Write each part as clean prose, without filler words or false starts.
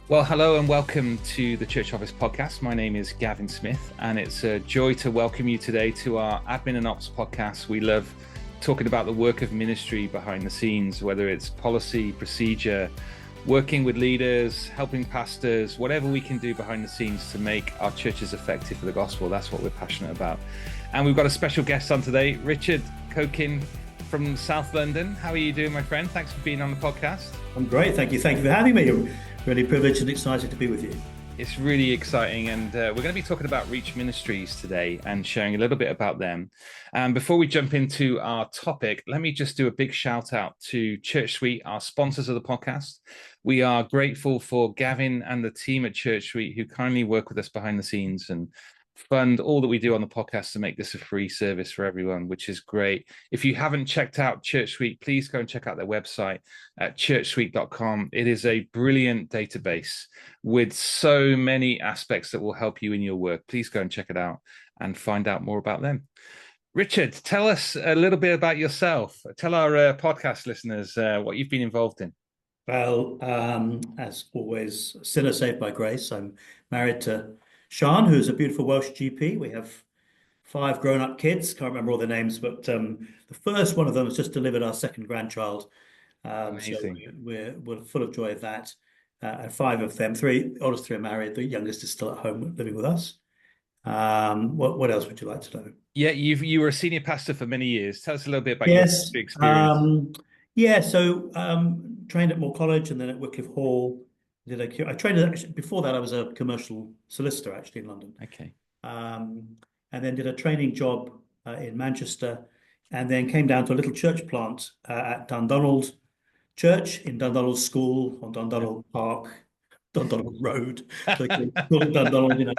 Well, hello and welcome to the Church Office podcast. My name is Gavin Smith, and it's a joy to welcome you today to our Admin and Ops podcast. We love talking about the work of ministry behind the scenes, whether it's policy, procedure, working with leaders, helping pastors, whatever we can do behind the scenes to make our churches effective for the gospel. That's what we're passionate about. And we've got a special guest on today, Richard Coekin from South London. How are you doing, my friend? Thanks for being on the podcast. I'm great, thank you. Thank you for having me. Really privileged and excited to be with you. It's really exciting, and we're going to be talking about Reach Ministries today and sharing a little bit about them. Before we jump into our topic, let me just do a big shout out to Church Suite, our sponsors of the podcast. We are grateful for Gavin and the team at Church Suite who kindly work with us behind the scenes and fund all that we do on the podcast to make this a free service for everyone, which is great. If you haven't checked out Church Suite, please go and check out their website at churchsuite.com. It is a brilliant database with so many aspects that will help you in your work. Please go and check it out and find out more about them. Richard, tell us a little bit about yourself. Tell our podcast listeners what you've been involved in. Well, as always, sinner saved by grace. I'm married to Sian, who's a beautiful Welsh GP. We have 5 grown-up kids. Can't remember all their names, but the first one of them has just delivered our second grandchild. So we're full of joy of that. And 5 of them, oldest 3 are married. The youngest is still at home living with us. What else would you like to know? Yeah, you were a senior pastor for many years. Tell us a little bit about Yes. your experience. Trained at Moore College and then at Wycliffe Hall. I trained actually before that. I was a commercial solicitor actually in London. Okay. And then did a training job in Manchester, and then came down to a little church plant at Dundonald Church in Dundonald School on Dundonald Park, Dundonald Road. So they call it Dundonald, you know.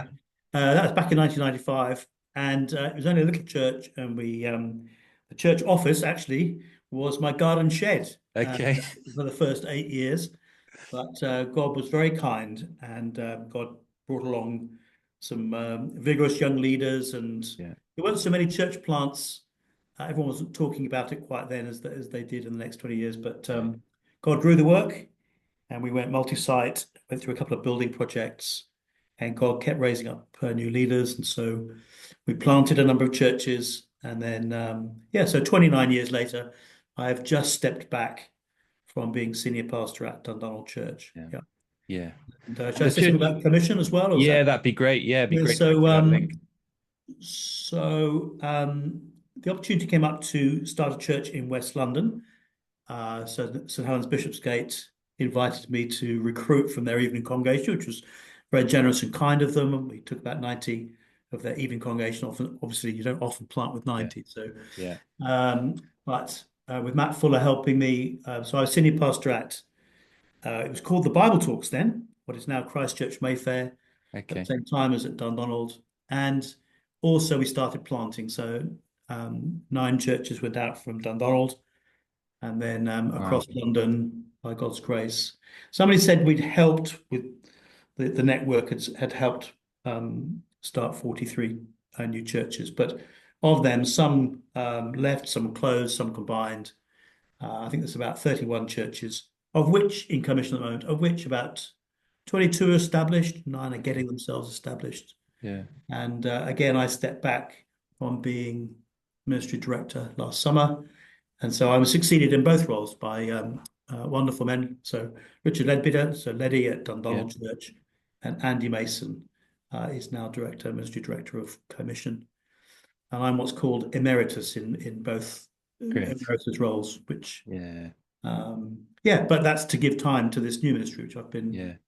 That was back in 1995, and it was only a little church, and the church office actually was my garden shed. Okay. For the first 8 years. But God was very kind, and God brought along some vigorous young leaders, and there weren't so many church plants. Everyone wasn't talking about it quite then as they did in the next 20 years. But God grew the work, and we went multi-site, went through a couple of building projects, and God kept raising up new leaders. And so we planted a number of churches, and then, so 29 years later, I have just stepped back from being senior pastor at Dundonald Church. Yeah. And, should I say something about commission as well? That'd be great. Yeah, it'd be great. The opportunity came up to start a church in West London. So St Helens Bishopsgate invited me to recruit from their evening congregation, which was very generous and kind of them. And we took about 90 of their evening congregation. Obviously, you don't often plant with 90. But with Matt Fuller helping me. So I was senior pastor at, it was called the Bible Talks then, what is now Christchurch Mayfair, at the same time as at Dundonald. And also we started planting. So 9 churches went out from Dundonald, and then across London, by God's grace. Somebody said we'd helped with the network had helped start 43 new churches, but of them, some left, some closed, some combined. I think there's about 31 churches, of which in commission at the moment, of which about 22 are established, 9 are getting themselves established. Yeah. And again, I stepped back from being ministry director last summer. And so I was succeeded in both roles by wonderful men. So Richard Ledbetter, so Leddy at Dundonald Church, and Andy Mason is now ministry director of commission. And I'm what's called emeritus in both emeritus roles, which but that's to give time to this new ministry, which I've been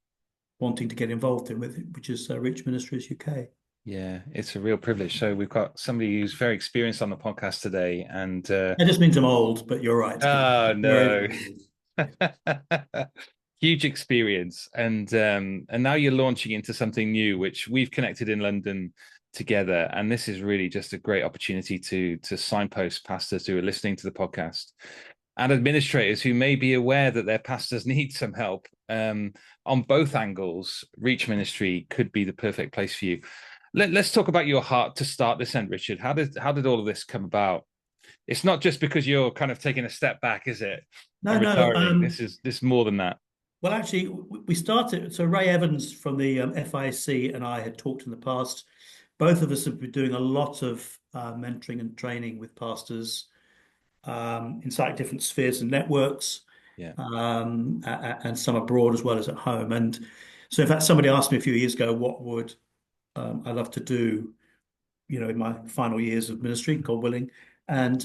wanting to get involved in, which is Reach Ministries UK. Yeah, it's a real privilege. So we've got somebody who's very experienced on the podcast today, and that just means I'm old, but you're right. Oh no. Huge experience, and now you're launching into something new, which we've connected in London together, and this is really just a great opportunity to signpost pastors who are listening to the podcast and administrators who may be aware that their pastors need some help on both angles. Reach Ministry could be the perfect place for you. Let's talk about your heart to start this end, Richard. How did all of this come about? It's not just because you're kind of taking a step back, is it? No. This is more than that. Well, actually, we started. So Ray Evans from the FIC and I had talked in the past. Both of us have been doing a lot of mentoring and training with pastors inside different spheres and networks, Yeah, and some abroad as well as at home. And so, in fact, somebody asked me a few years ago, what would I love to do, in my final years of ministry, God willing. And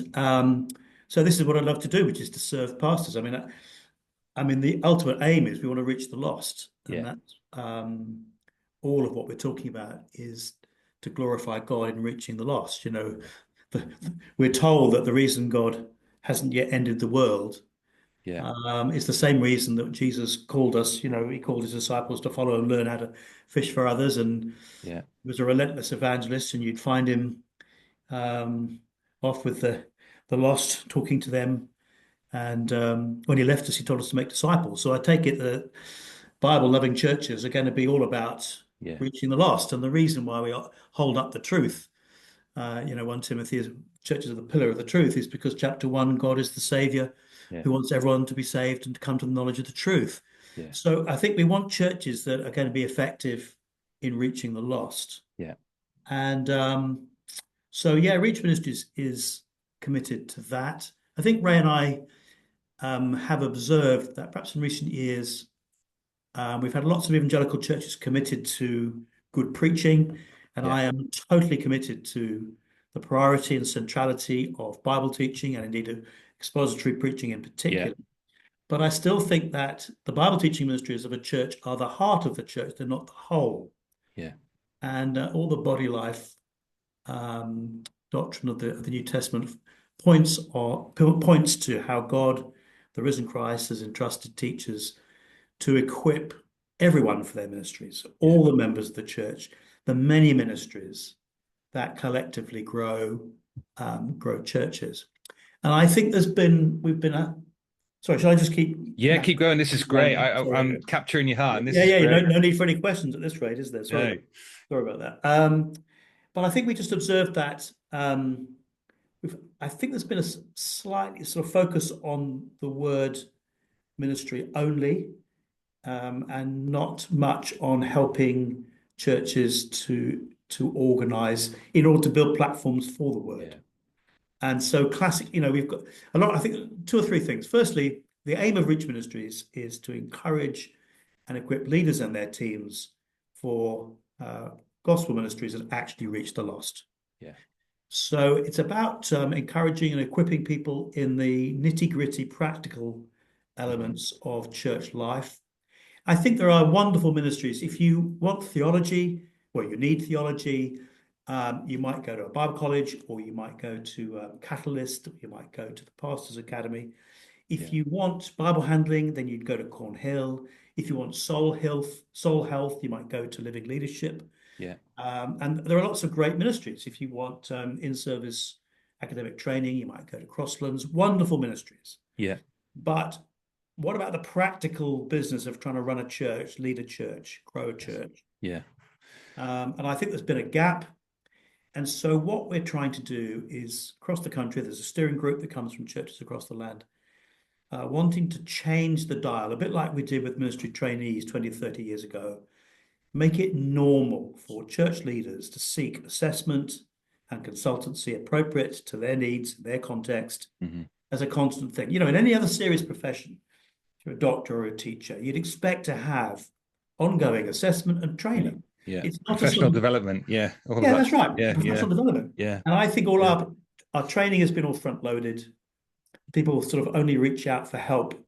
so this is what I'd love to do, which is to serve pastors. I mean, the ultimate aim is we want to reach the lost, and yeah, that's all of what we're talking about is to glorify God in reaching the lost. yeah, We're told that the reason God hasn't yet ended the world yeah, is the same reason that Jesus called us. He called his disciples to follow and learn how to fish for others, and yeah, he was a relentless evangelist, and you'd find him um, off with the lost, talking to them. And when he left us, he told us to make disciples. So I take it that Bible-loving churches are going to be all about yeah, reaching the lost. And the reason why we hold up the truth, 1 Timothy is churches are the pillar of the truth, is because chapter 1, God is the Savior yeah, who wants everyone to be saved and to come to the knowledge of the truth. yeah, So I think we want churches that are going to be effective in reaching the lost. yeah, And so, yeah, Reach Ministries is committed to that. I think Ray and I have observed that perhaps in recent years, we've had lots of evangelical churches committed to good preaching, and yeah, I am totally committed to the priority and centrality of Bible teaching and indeed of expository preaching in yeah, particular. But I still think that the Bible teaching ministries of a church are the heart of the church, they're not the whole. yeah, And all the body life doctrine of the New Testament points to how God, the risen Christ, has entrusted teachers to equip everyone for their ministries, yeah, all the members of the church, the many ministries that collectively grow churches. And I think we've been sorry, shall I just keep yeah. Keep going. This is great. Sorry. I'm capturing your heart, and this Yeah, is yeah, great. no need for any questions at this rate, is there? No, Sorry about that. But I think we just observed that I think there's been a slightly sort of focus on the word ministry only, and not much on helping churches to organize in order to build platforms for the word. yeah, And so classic, we've got a lot, I think two or three things. Firstly, the aim of Reach Ministries is to encourage and equip leaders and their teams for gospel ministries that actually reach the lost. yeah, So it's about encouraging and equipping people in the nitty-gritty practical hmm, elements of church life. I think there are wonderful ministries. If you want theology, well, you need theology. You might go to a Bible college, or you might go to Catalyst, or you might go to the Pastors Academy. If yeah, you want Bible handling, then you'd go to Cornhill. If you want soul health, you might go to Living Leadership. yeah, And there are lots of great ministries. If you want in-service academic training, you might go to Crosslands. Wonderful ministries. yeah, But what about the practical business of trying to run a church, lead a church, grow a yes, church? yeah, And I think there's been a gap. And so what we're trying to do is across the country, there's a steering group that comes from churches across the land, wanting to change the dial, a bit like we did with ministry trainees 20, 30 years ago. Make it normal for church leaders to seek assessment and consultancy appropriate to their needs, their context, hmm, as a constant thing. In any other serious profession, if you're a doctor or a teacher, you'd expect to have ongoing assessment and yeah, training. yeah. It's not a sort Professional of, development. Yeah, all of yeah, that. that's right, Yeah, yeah, professional development. yeah, And I think all yeah, our training has been all front loaded. People sort of only reach out for help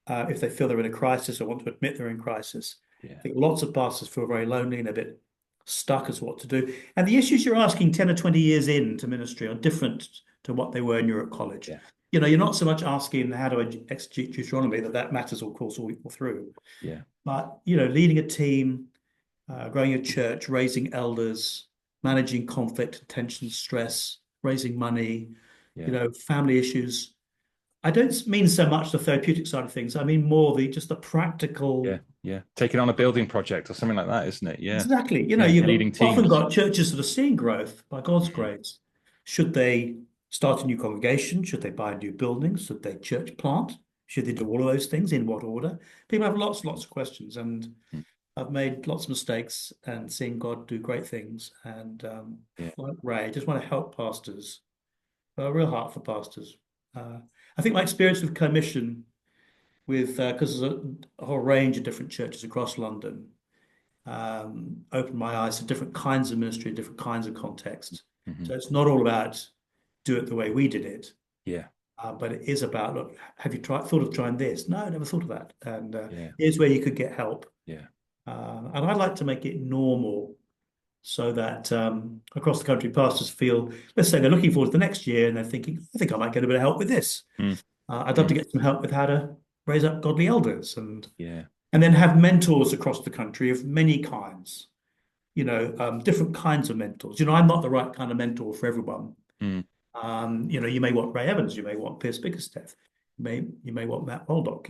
if they feel they're in a crisis or want to admit they're in crisis. I yeah, think lots of pastors feel very lonely and a bit stuck as what to do. And the issues you're asking 10 or 20 years into ministry are different to what they were when you were at college. yeah, You're not so much asking how to exegete Deuteronomy, that matters, of course, all through. yeah, But, leading a team, growing a church, raising elders, managing conflict, tension, stress, raising money, yeah, family issues. I don't mean so much the therapeutic side of things. I mean more the yeah, practical. yeah. Taking on a building project or something like that, isn't it? Yeah, Exactly. yeah. You've Leading often teams. got churches that are seeing growth by God's Mhm. grace. Should they start a new congregation? Should they buy a new building? Should they church plant? Should they do all of those things? In what order? People have lots of questions, and Mm. I've made lots of mistakes and seen God do great things. And Yeah. like Ray, I just want to help pastors. A real heart for pastors. Uh, I think my experience with commission, with because there's a whole range of different churches across London, opened my eyes to different kinds of ministry, different kinds of context. Hmm. So it's not all about do it the way we did it, Yeah. but it is about, look, have you thought of trying this? No, I never thought of that. And Yeah. here's where you could get help. Yeah. And I'd like to make it normal so that across the country, pastors feel, let's say they're looking forward to the next year and they're thinking, I think I might get a bit of help with this. Mm. I'd love Mm. to get some help with how to raise up godly elders Yeah. and then have mentors across the country of many kinds, different kinds of mentors. I'm not the right kind of mentor for everyone. Mm. You may want Ray Evans, you may want Piers Bickersteth, you may want Matt Baldock.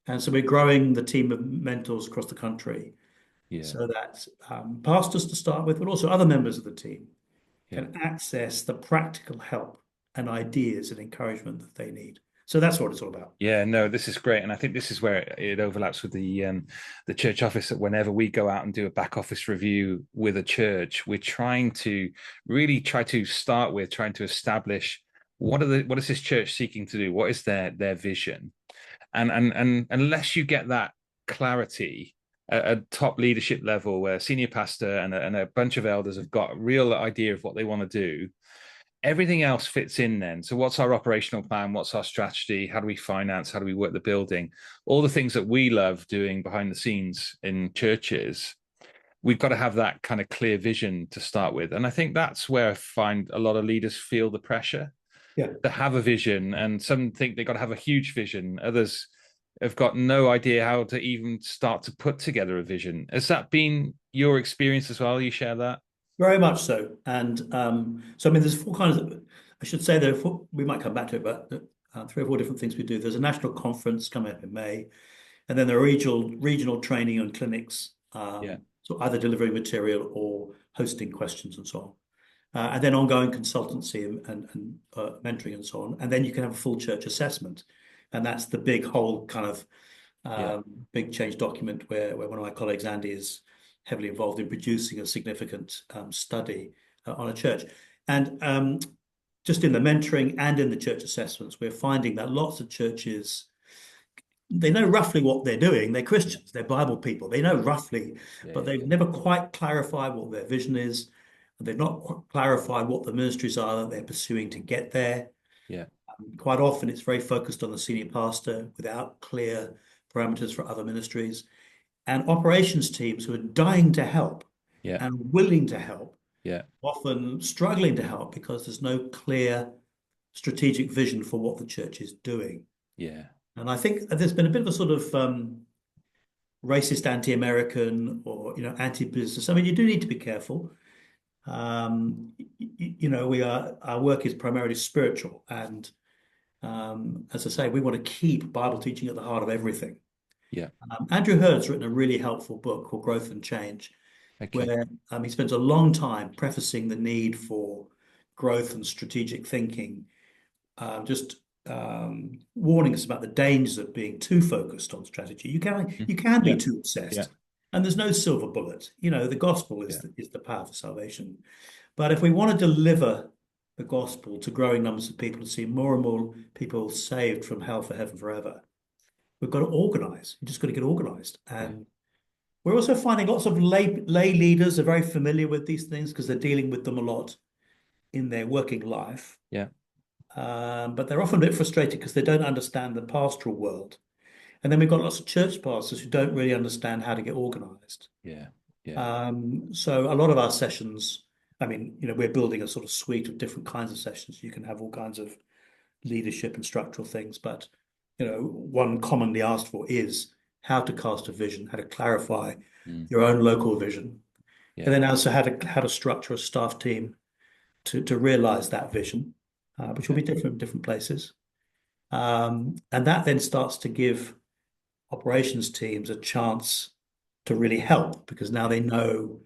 And so we're growing the team of mentors across the country Yeah. so that pastors to start with, but also other members of the team Yeah. can access the practical help and ideas and encouragement that they need. So that's what it's all about. Yeah, no, this is great, and I think this is where it overlaps with the church office. That whenever we go out and do a back office review with a church, we're trying to really try to start with trying to establish what is this church seeking to do? What is their vision? And unless you get that clarity at top leadership level, where senior pastor and a bunch of elders have got a real idea of what they want to do, everything else fits in then. So what's our operational plan? What's our strategy? How do we finance? How do we work the building? All the things that we love doing behind the scenes in churches. We've got to have that kind of clear vision to start with. And I think that's where I find a lot of leaders feel the pressure Yeah. to have a vision. And some think they've got to have a huge vision. Others have got no idea how to even start to put together a vision. Has that been your experience as well? You share that? Very much so. And so, I mean, there's four kinds of, I should say there are four, we might come back to it, but three or four different things we do. There's a national conference coming up in May, and then there are regional training and clinics, Yeah. so either delivering material or hosting questions and so on. And then ongoing consultancy and mentoring and so on. And then you can have a full church assessment. And that's the big whole kind of Yeah. big change document where one of my colleagues, Andy, is heavily involved in producing a significant study on a church. And just in the mentoring and in the church assessments, we're finding that lots of churches, they know roughly what they're doing. They're Christians, they're Bible people. They know roughly, but they've never quite clarified what their vision is. They've not clarified what the ministries are that they're pursuing to get there. Yeah. Quite often, it's very focused on the senior pastor without clear parameters for other ministries. And operations teams who are dying to help Yeah. and willing to help, Yeah. often struggling to help because there's no clear strategic vision for what the church is doing. Yeah. And I think there's been a bit of a sort of racist, anti-American, or anti-business. I mean, you do need to be careful. Our work is primarily spiritual, and as I say, we want to keep Bible teaching at the heart of everything. Yeah. Andrew Hurd's written a really helpful book called Growth and Change, Okay. where he spends a long time prefacing the need for growth and strategic thinking, just warning us about the dangers of being too focused on strategy. You can be Yeah. too Yeah. obsessed, and there's no silver bullet. The gospel is the path of salvation. But if we want to deliver the gospel to growing numbers of people, to see more and more people saved from hell for heaven forever, we've got to organize. We've just got to get organized. And we're also finding lots of lay leaders are very familiar with these things because they're dealing with them a lot in their working life. Yeah. But they're often a bit frustrated because they don't understand the pastoral world. And then we've got lots of church pastors who don't really understand how to get organized. Yeah. Yeah. So a lot of our sessions, I mean, we're building a sort of suite of different kinds of sessions. You can have all kinds of leadership and structural things, but one commonly asked for is how to cast a vision, how to clarify your own local vision, Yeah. and then also how to structure a staff team to realize that vision, which will be different in different places. And that then starts to give operations teams a chance to really help because now they know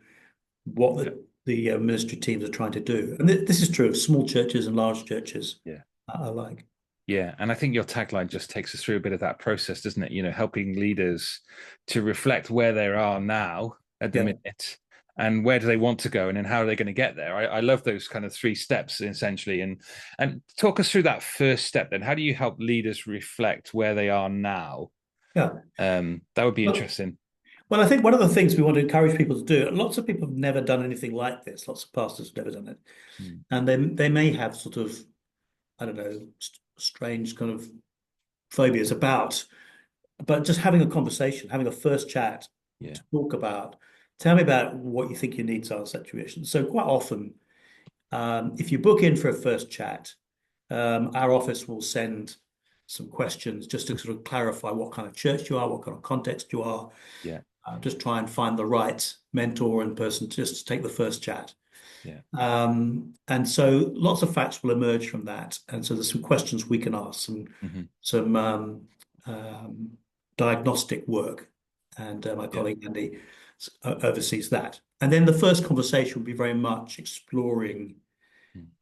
what the ministry teams are trying to do. And this is true of small churches and large churches Yeah. alike. Yeah, and I think your tagline just takes us through a bit of that process, doesn't it? Helping leaders to reflect where they are now at the Yeah. minute and where do they want to go and then how are they going to get there. I love those kind of three steps essentially. And talk us through that first step then. How do you help leaders reflect where they are now? Yeah. That would be Well, interesting. well, I think one of the things we want to encourage people to do, lots of people have never done anything like this. Lots of pastors have never done it. Mm, And they may have sort of, I don't know, strange kind of phobias about, but just having a conversation, having a first chat yeah, to talk about, tell me about what you think your needs are in situation. So quite often, if you book in for a first chat, our office will send some questions just to sort of clarify what kind of church you are, what kind of context you are. yeah, Just try and find the right mentor and person just to take the first chat. yeah, And so lots of facts will emerge from that. And so there's some questions we can ask, hmm some um, diagnostic work, and my yeah, colleague Andy oversees that. And then the first conversation will be very much exploring.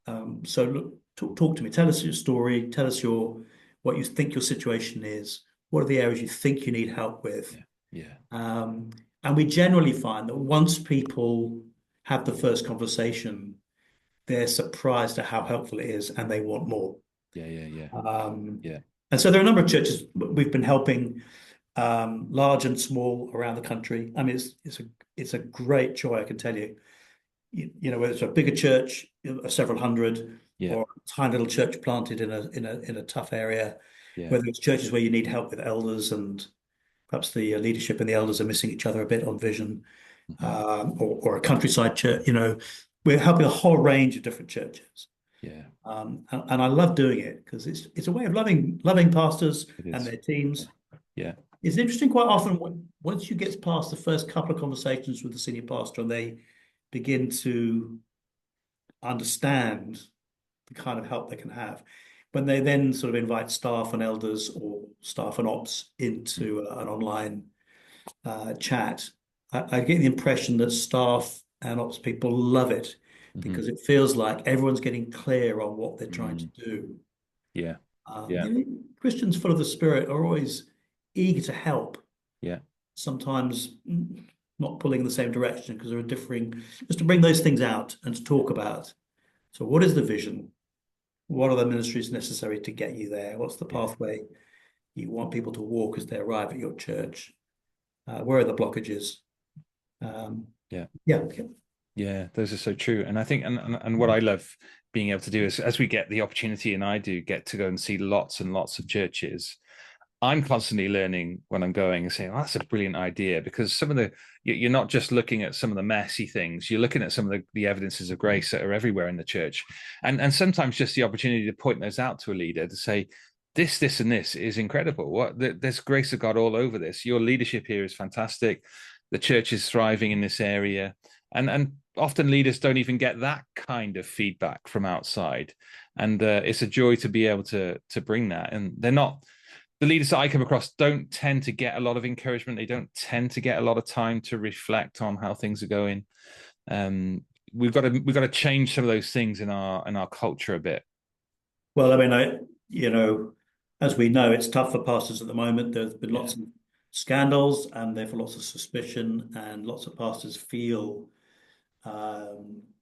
mm, So look, talk to me. Tell us your story. Tell us your what you think your situation is. What are the areas you think you need help with? yeah, yeah, Um, and we generally find that once people have the first conversation, they're surprised at how helpful it is and they want more. yeah, yeah, yeah, Um, yeah, and so there are a number of churches we've been helping, large and small around the country. I mean, it's a great joy, I can tell you. Whether it's a bigger church of several hundred yeah, or a tiny little church planted in a tough area, yeah, whether it's churches where you need help with elders and perhaps the leadership and the elders are missing each other a bit on vision, hmm or a countryside church. We're helping a whole range of different churches. yeah. And I love doing it because it's a way of loving pastors It and is. their Yeah, teams. yeah, It's interesting quite often once you get past the first couple of conversations with the senior pastor and they begin to understand the kind of help they can have. When they then sort of invite staff and elders or staff and ops into an online chat, I get the impression that staff and ops people love it hmm because it feels like everyone's getting clear on what they're trying to mm, do. yeah, Um, yeah, you know, Christians full of the Spirit are always eager to help, yeah, sometimes not pulling in the same direction because there are differing, just to bring those things out and to talk about. So, what is the vision? What are the ministries necessary to get you there? What's the yeah, pathway you want people to walk as they arrive at your church? Where are the blockages? Um, yeah. yeah, Yeah, those are so true. And I think, and what I love being able to do is, as we get the opportunity, and I do get to go and see lots and lots of churches, I'm constantly learning when I'm going and saying, oh, that's a brilliant idea. Because some of you're not just looking at some of the messy things, you're looking at some of the evidences of grace that are everywhere in the church. And sometimes just the opportunity to point those out to a leader to say, this, and this is incredible. There's grace of God all over this. Your leadership here is fantastic. The church is thriving in this area. And often leaders don't even get that kind of feedback from outside. And it's a joy to be able to bring that. And they're not the leaders that I come across don't tend to get a lot of encouragement. They don't tend to get a lot of time to reflect on how things are going. Um, we've got to change some of those things in our culture a bit. well, I mean, as we know, it's tough for pastors at the moment. There's been Yeah. lots of scandals and therefore lots of suspicion, and lots of pastors feel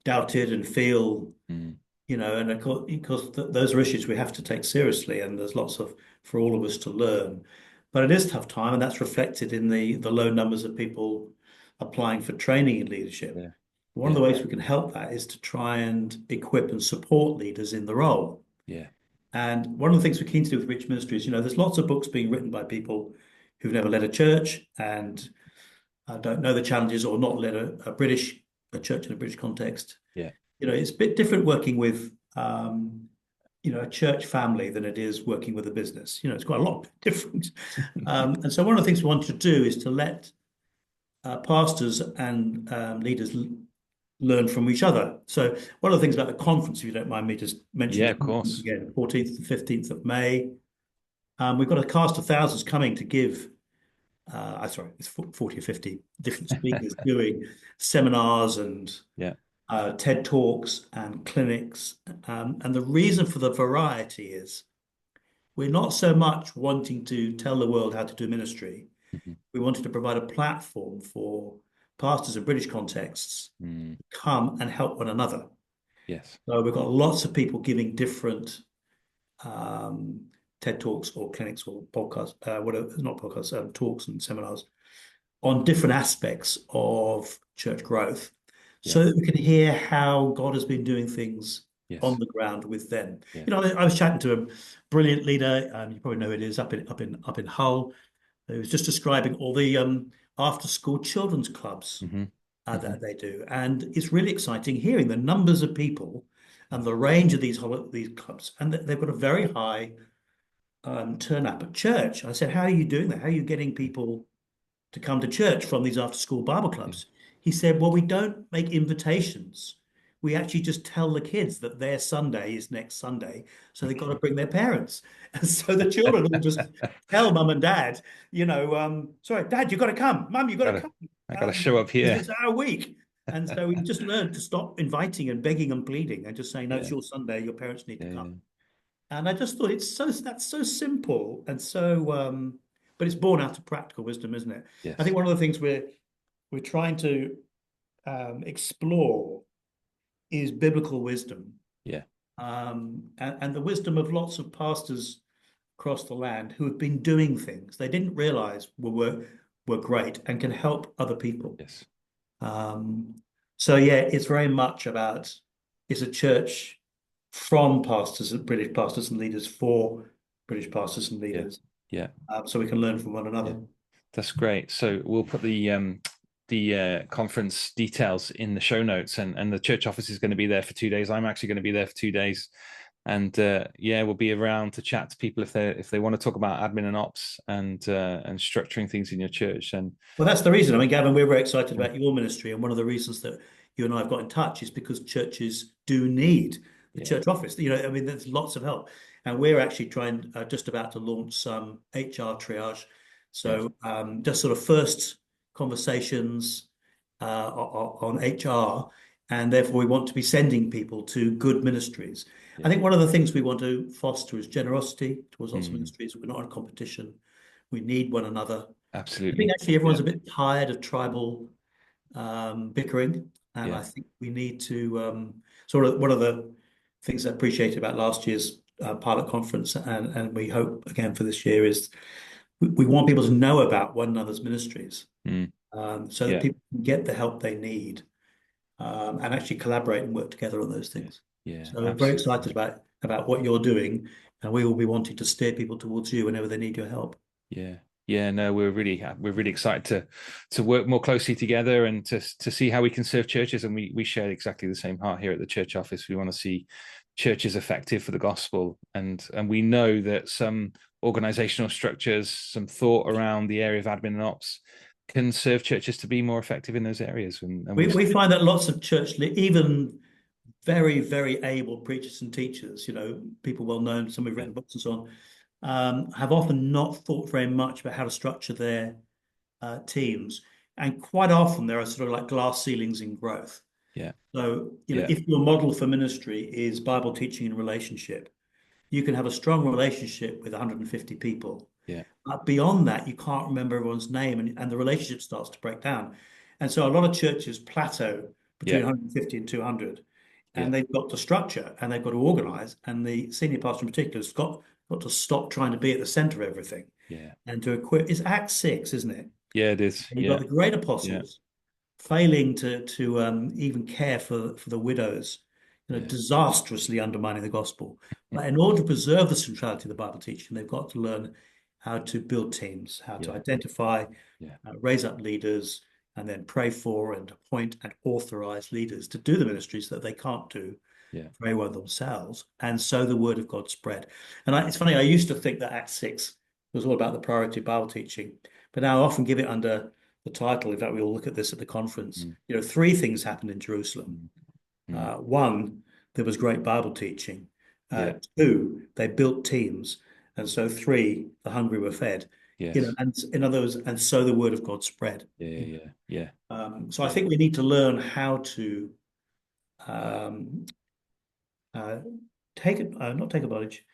doubted and feel, Mm, and of course, because those are issues we have to take seriously, and there's lots of for all of us to learn. But it is a tough time, and that's reflected in the low numbers of people applying for training in leadership. yeah. One of Yeah. the ways we can help that is to try and equip and support leaders in the role. Yeah. And one of the things we're keen to do with Reach Ministries, there's lots of books being written by people who've never led a church and don't know the challenges or not led a church in a British context. Yeah. It's a bit different working with a church family than it is working with a business. It's quite a lot different. And so one of the things we want to do is to let pastors and leaders learn from each other. So one of the things about the conference, if you don't mind me just Yeah. mentioning Of it course. again, 14th to 15th of May. We've got a cast of thousands coming to give, sorry, it's 40 or 50 different speakers doing seminars and Yeah. TED Talks and clinics. And the reason for the variety is we're not so much wanting to tell the world how to do ministry. Mhm. We wanted to provide a platform for pastors in British contexts Mm. to come and help one another. Yes. So we've got lots of people giving different um, TED Talks or clinics or podcasts, whatever, not podcasts, talks and seminars on different aspects of church growth so Yes. that we can hear how God has been doing things on Yes. the ground with them. Yeah. I was chatting to a brilliant leader, you probably know who it is, up in Hull, who was just describing all the after school children's clubs Hmm. Hmm. that they do. And it's really exciting hearing the numbers of people and the range of these clubs. And they've got a very high turn up at church. I said, how are you doing that? How are you getting people to come to church from these after school Bible Yeah. clubs? He said, well, we don't make invitations. We actually just tell the kids that their Sunday is next Sunday. So they've got to Okay. bring their parents. And so the children will just tell mum and dad, sorry, dad, you've got to come. Mum, you've got to Gotta, come. I gotta show up Because here. it's our week. And so we just learned to stop inviting and begging and pleading and just saying, no, it's Yeah. your Sunday. Your parents need to Yeah. come. Yeah. And I just thought that's so simple and so but it's born out of practical wisdom, isn't it? I Yes. think one of the things we're trying to explore is biblical wisdom, Yeah. and the wisdom of lots of pastors across the land who have been doing things they didn't realize were great and can help other people. Yes. Um, so yeah, it's very much about it's a church from pastors and British pastors and leaders for British pastors and Yeah. leaders, Yeah. so we can learn from one Yeah. another. That's great. So we'll put the conference details in the show notes, and the church office is going to be there for 2 days. I'm actually going to be there for 2 days, and yeah, we'll be around to chat to people if they want to talk about admin and ops and structuring things in your church. And Well, that's the reason. I mean, Gavin, we're very excited mm, about your ministry, and one of the reasons that you and I have got in touch is because churches do need the yeah, church office. I mean, there's lots of help, and we're actually trying just about to launch some HR triage. yes, So, just sort of first conversations on HR, and therefore we want to be sending people to good ministries. I yeah, think one of the things we want to foster is generosity towards lots of mm, ministries. We're not in competition. We need one another. I think absolutely, actually everyone's yeah, a bit tired of tribal bickering, and yeah, I think we need to sort of one of the things I appreciated about last year's pilot conference, and we hope again for this year is we want people to know about one another's ministries, mm, so that yeah, people can get the help they need, and actually collaborate and work together on those yeah, things. yeah, So we're very excited absolutely. about what you're doing, and we will be wanting to steer people towards you whenever they need your help. Yeah. Yeah, no, we're really excited to work more closely together and to see how we can serve churches. And we share exactly the same heart here at the church office. We want to see churches effective for the gospel. And we know that some organizational structures, some thought around the area of admin and ops can serve churches to be more effective in those areas. And We we've we find that lots of even very, very able preachers and teachers, people well known, some who've yeah, written books and so on, have often not thought very much about how to structure their teams. And quite often there are sort of like glass ceilings in growth. yeah, So, yeah, if your model for ministry is Bible teaching and relationship, you can have a strong relationship with 150 people. yeah, But beyond that, you can't remember everyone's name, and the relationship starts to break down. And so a lot of churches plateau between yeah, 150 and 200, yeah, and they've got to structure and they've got to organize. And the senior pastor in particular has got to stop trying to be at the center of everything yeah, and to equip. It's Acts 6, isn't it? yeah, it is. And you've got Yeah, the great yeah, apostles failing to even care for the widows, yeah, disastrously undermining the gospel. But in order to preserve the centrality of the Bible teaching, they've got to learn how to build teams, how to yeah, identify, yeah, raise up leaders, and then pray for and appoint and authorize leaders to do the ministries that they can't do yeah, very well themselves. And so the word of God spread. And it's funny, I used to think that Acts 6 was all about the priority of Bible teaching, but now I often give it under the title. In fact, we all look at this at the conference. mm, Three things happened in Jerusalem. mm, mm, One, there was great Bible teaching. yeah, Two, they built teams. And so three, the hungry were fed. yes, And in other words, and so the word of God spread. yeah, yeah, yeah, So I yeah. think we need to learn how to um, uh, not take advantage.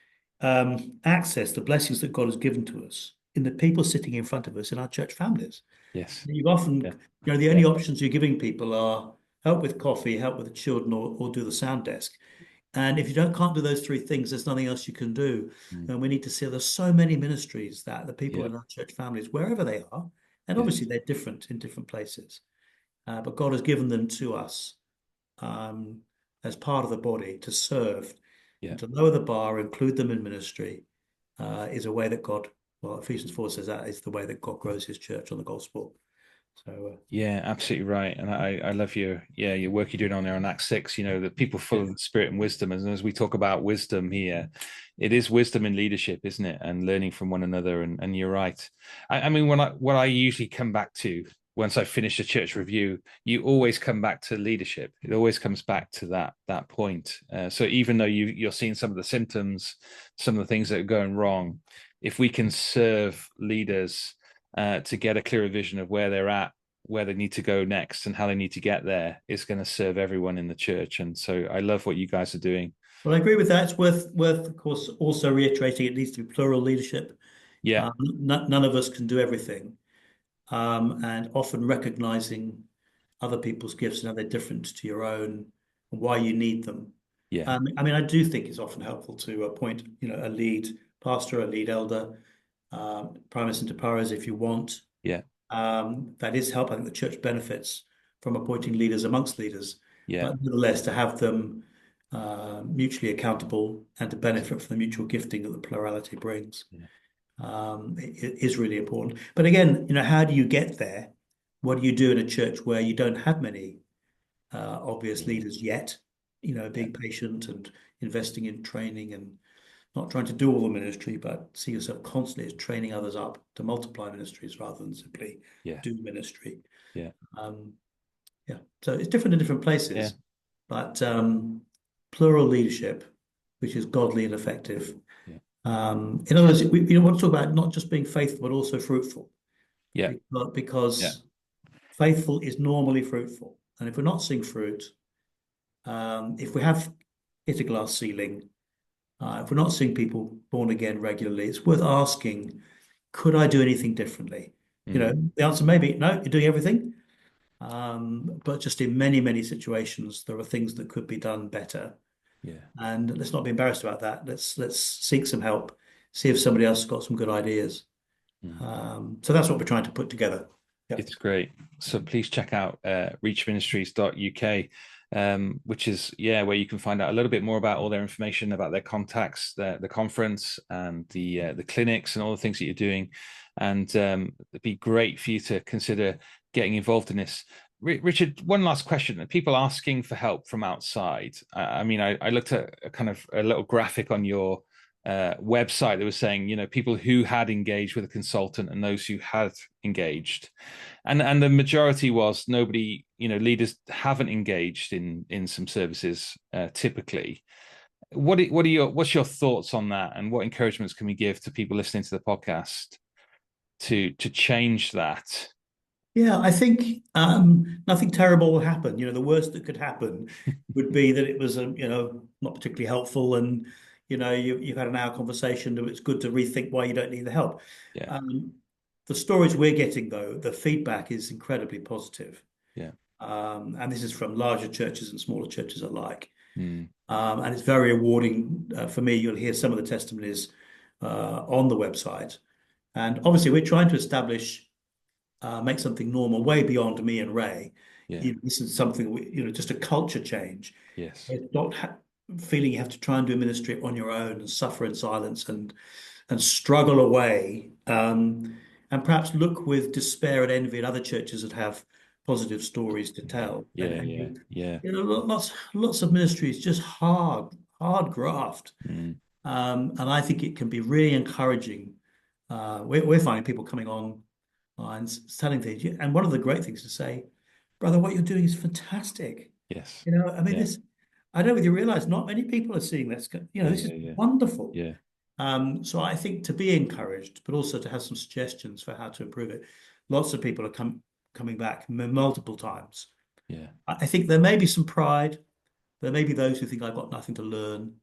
access the blessings that God has given to us in the people sitting in front of us in our church families. Yes. You've often, Yeah. the Yeah. only options you're giving people are help with coffee, help with the children, or do the sound desk. And if you can't do those three things, there's nothing else you can do. Mm. And we need to see there's so many ministries that the people Yeah. in our church families, wherever they are, and obviously Yes. they're different in different places, but God has given them to us as part of the body to serve Yeah. and to lower the bar, include them in ministry, is a way that God, well, Ephesians 4 says that is the way that God grows his church on the gospel. So, Yeah, absolutely right. And I love your work you're doing on there on Act 6, the people full yeah. of the spirit and wisdom. And as we talk about wisdom here, it is wisdom in leadership, isn't it? And learning from one another. And you're right. I mean, what I usually come back to once I finish a church review, you always come back to leadership. It always comes back to that point. So even though you're seeing some of the symptoms, some of the things that are going wrong, if we can serve leaders to get a clearer vision of where they're at, where they need to go next, and how they need to get there, is going to serve everyone in the church. And so I love what you guys are doing. Well, I agree with that. It's worth, of course, also reiterating it needs to be plural leadership. Yeah, None of us can do everything, and often recognizing other people's gifts and how they're different to your own and why you need them. yeah, I mean, I do think it's often helpful to appoint, a lead pastor, a lead elder, primus inter pares if you want. yeah, That is help. I think the church benefits from appointing leaders amongst leaders, yeah, but nevertheless, to have them mutually accountable and to benefit from the mutual gifting that the plurality brings yeah, it is really important. But again, how do you get there? What do you do in a church where you don't have many obvious yeah, leaders yet? yeah, Being patient and investing in training and not trying to do all the ministry, but see yourself constantly as training others up to multiply ministries rather than simply yeah, do ministry. yeah, Um, yeah, so it's different in different yeah, places, but plural leadership, which is godly and effective. yeah, In other words, we want to talk about not just being faithful, but also fruitful, yeah, yeah, because faithful is normally fruitful. And if we're not seeing fruit, if we have hit a glass ceiling, if we're not seeing people born again regularly, it's worth asking, could I do anything differently? mm, The answer may be no, you're doing everything. But just in many, many situations, there are things that could be done better. yeah, And let's not be embarrassed about that. Let's seek some help, see if somebody else has got some good ideas. mm. So that's what we're trying to put together. Yeah. It's great. So please check out reachministries.uk, which is where you can find out a little bit more about all their information about their contacts, the conference, and the clinics, and all the things that you're doing. And it'd be great for you to consider getting involved in this. Richard, one last question. People asking for help from outside. I mean, I looked at a kind of a little graphic on your website that was saying, people who had engaged with a consultant and those who had engaged, and the majority was nobody. Leaders haven't engaged in some services typically. What's your thoughts on that, and what encouragements can we give to people listening to the podcast to change that? Yeah, I think nothing terrible will happen. The worst that could happen would be that it was, not particularly helpful, and you've had an hour conversation. And it's good to rethink why you don't need the help. Yeah, Um, the stories we're getting, though, the feedback is incredibly positive, yeah, and this is from larger churches and smaller churches alike. mm, And it's very rewarding for me. You'll hear some of the testimonies on the website, and obviously we're trying to establish make something normal way beyond me and Ray. yeah, This is something just a culture change. yes, It's not feeling you have to try and do ministry on your own and suffer in silence and struggle away, and perhaps look with despair and envy at other churches that have positive stories to yeah, tell. And, yeah, yeah, yeah, lots of ministry is just hard graft. mm, And I think it can be really encouraging. We're finding people coming on and telling things. And one of the great things to say, brother, what you're doing is fantastic. yes, I mean, yeah, I don't know whether you realize not many people are seeing this. yeah, This is yeah, yeah, wonderful. yeah, So I think to be encouraged, but also to have some suggestions for how to improve it. Lots of people are coming back multiple times. yeah, I think there may be some pride. There may be those who think I've got nothing to learn,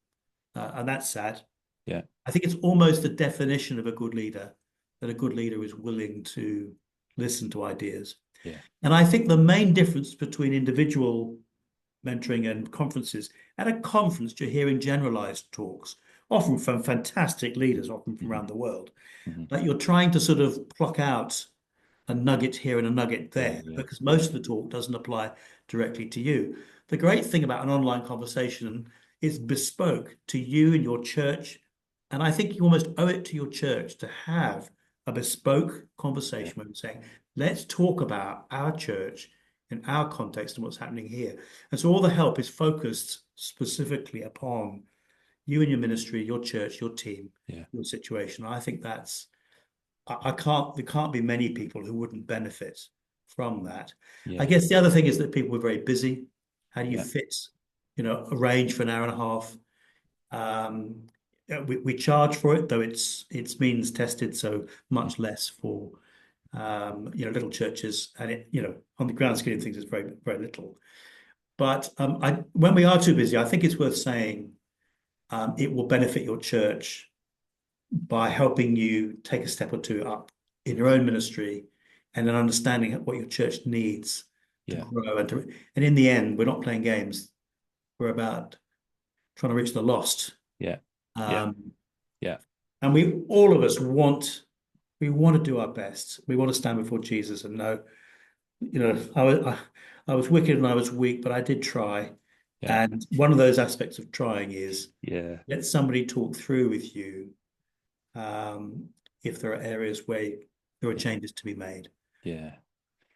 and that's sad. Yeah. I think it's almost the definition of a good leader, that a good leader is willing to listen to ideas. Yeah. And I think the main difference between individual mentoring and conferences, at a conference, you're hearing generalized talks, often from fantastic leaders, often from Hmm. around the world, Hmm. but you're trying to sort of pluck out a nugget here and a nugget Yeah. there Yeah. because Yeah. most of the talk doesn't apply directly to you. The great thing about an online conversation is bespoke to you and your church. And I think you almost owe it to your church to have a bespoke Yeah. conversation where you're saying, let's talk about our church in our context and what's happening here. And so all the help is focused specifically upon you and your ministry, your church, your team, Yeah. your situation. I think I can't, there can't be many people who wouldn't benefit from that. I Yeah. guess the other thing is that people are very busy. How do you Yeah. fit, arrange for an hour and a half? We charge for it, though it's means tested, so much less for little churches, and on the grand scheme of things, it's very very little. But when we are too busy, I think it's worth saying it will benefit your church by helping you take a step or two up in your own ministry and then understanding what your church needs to Yeah. grow and in the end, we're not playing games. We're about trying to reach the lost. Yeah. Yeah. Um, Yeah. and all of us we want to do our best. We want to stand before Jesus and know, I was wicked and I was weak, but I did try. Yeah. And one of those aspects of trying is Yeah. let somebody talk through with you um, if there are areas where there are Yeah. changes to be made. Yeah.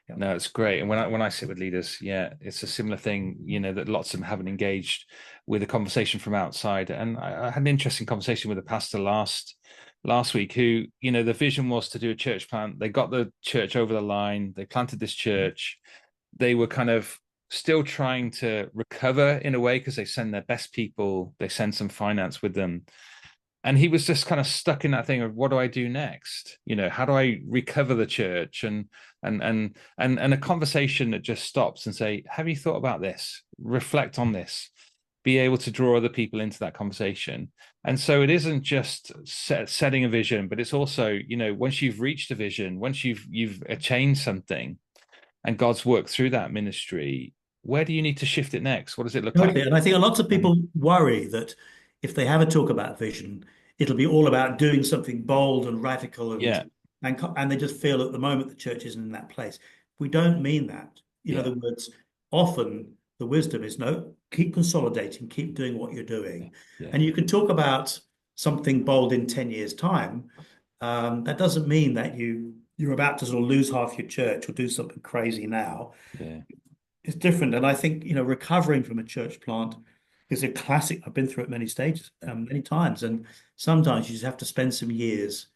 Yeah. No, it's great. And when I sit with leaders, yeah, it's a similar thing, that lots of them haven't engaged with a conversation from outside. And I had an interesting conversation with a pastor last week who, the vision was to do a church plant. They got the church over the line, they planted this church. They were kind of still trying to recover in a way because they send their best people, they send some finance with them, and he was just kind of stuck in that thing of, what do I do next? How do I recover the church? And a conversation that just stops and say, have you thought about this? Reflect on this. Be able to draw other people into that conversation. And so it isn't just setting a vision, but it's also, once you've reached a vision, once you've attained something, and God's worked through that ministry, where do you need to shift it next? What does it look like? Totally. And I think lots of And people worry that if they have a talk about vision, it'll be all about doing something bold and radical yeah, and they just feel at the moment the church isn't in that place. We don't mean that. In yeah, other words, often the wisdom is no, keep consolidating, keep doing what you're yeah, doing. yeah, And you can talk about something bold in 10 years' time. That doesn't mean that you're about to sort of lose half your church or do something crazy now. yeah, It's different. And I think, recovering from a church plant is a classic. I've been through it many stages, many times. And sometimes you just have to spend some years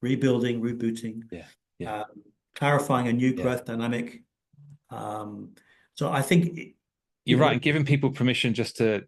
rebuilding, rebooting, yeah, yeah, um, clarifying a new yeah. growth dynamic. Um, so I think, You're right, and giving people permission just to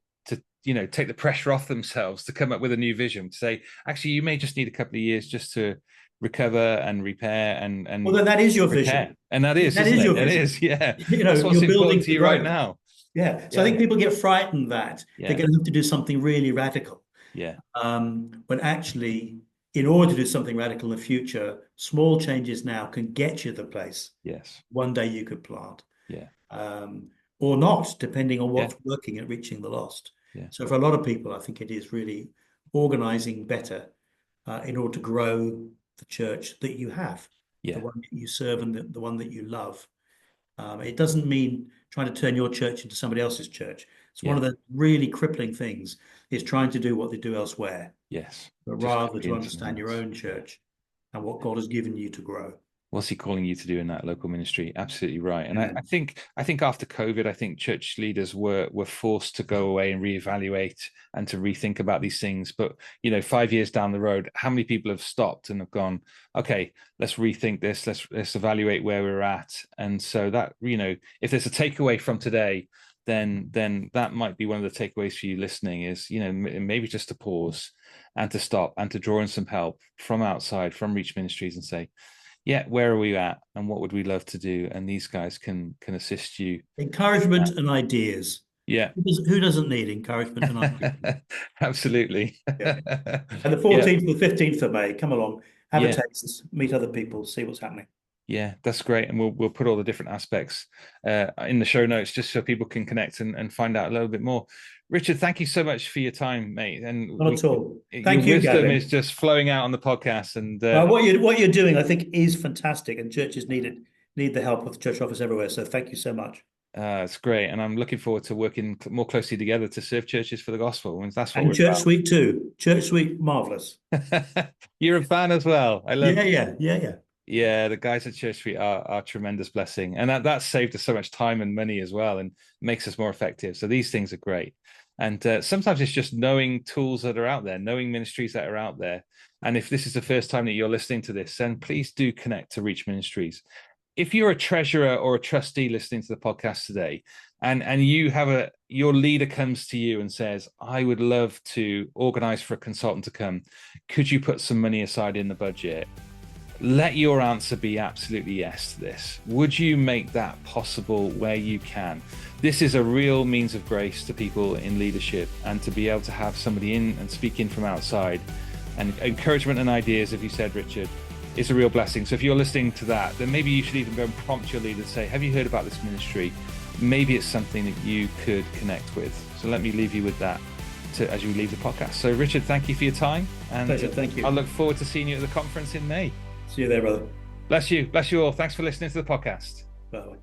take the pressure off themselves to come up with a new vision. To say, actually, you may just need a couple of years just to recover and repair well, and then that is your repair. vision. And that is, That isn't is it? your It vision. is, yeah. That's what's You're important building to for you right growth. now. Yeah. So I Yeah, think people get frightened that they're yeah, going to have to do something really radical. yeah, When actually, in order to do something radical in the future, small changes now can get you the place yes, one day you could plant, yeah, um, or not, depending on yeah, what's working at reaching the lost. yeah, So for a lot of people, I think it is really organizing better in order to grow the church that you have, the yeah, one that you serve and the one that you love. It doesn't mean trying to turn your church into somebody else's church. It's one yeah. of the really crippling things is trying to do what they do elsewhere, Yes. but Just rather to copying someone understand your else. own Yeah. church and what Yeah. God has given you to grow. What's he calling you to do in that local ministry? Absolutely right. And I Amen. think I think after COVID, I think church leaders were forced to go away and reevaluate and to rethink about these things. But 5 years down the road, how many people have stopped and have gone, okay, let's rethink this, let's evaluate where we're at. And so that, if there's a takeaway from today, then that might be one of the takeaways for you listening is, maybe just to pause and to stop and to draw in some help from outside, from Reach Ministries and say, yeah, where are we at and what would we love to do? And these guys can assist you. Encouragement and ideas. Yeah. Who doesn't need encouragement and upliftment? Absolutely. Yeah. And the Yeah. 14th to the 15th of May, come along, have a Yeah. taste, meet other people, see what's happening. Yeah, that's great. And we'll put all the different aspects in the show notes just so people can connect and find out a little bit more. Richard, thank you so much for your time, mate. And Not at all. your Thank you, wisdom is Gavin. just flowing out on the podcast. And What you're doing, I think, is fantastic, and churches need the help of the church office everywhere. So thank you so much. it's great. And I'm looking forward to working more closely together to serve churches for the gospel. And that's what And we're Church about. Suite too. Church Suite, marvelous. You're a fan as well. I love. Yeah. Yeah, the guys at Church Street are a tremendous blessing, and that saved us so much time and money as well, and makes us more effective. So these things are great, and sometimes it's just knowing tools that are out there, knowing ministries that are out there. And if this is the first time that you're listening to this, then please do connect to Reach Ministries. If you're a treasurer or a trustee listening to the podcast today, and you have your leader comes to you and says, "I would love to organize for a consultant to come. Could you put some money aside in the budget?" Let your answer be absolutely yes to this. Would you make that possible where you can? This is a real means of grace to people in leadership, and to be able to have somebody in and speak in from outside and encouragement and ideas, if you said, Richard, is a real blessing. So if you're listening to that, then maybe you should even go and prompt your leader to say, have you heard about this ministry? Maybe it's something that you could connect with. So let me leave you with that as you leave the podcast. So Richard, thank you for your time. And pleasure, thank you. I look forward to seeing you at the conference in May. See you there, brother. Bless you. Bless you all. Thanks for listening to the podcast. Bye.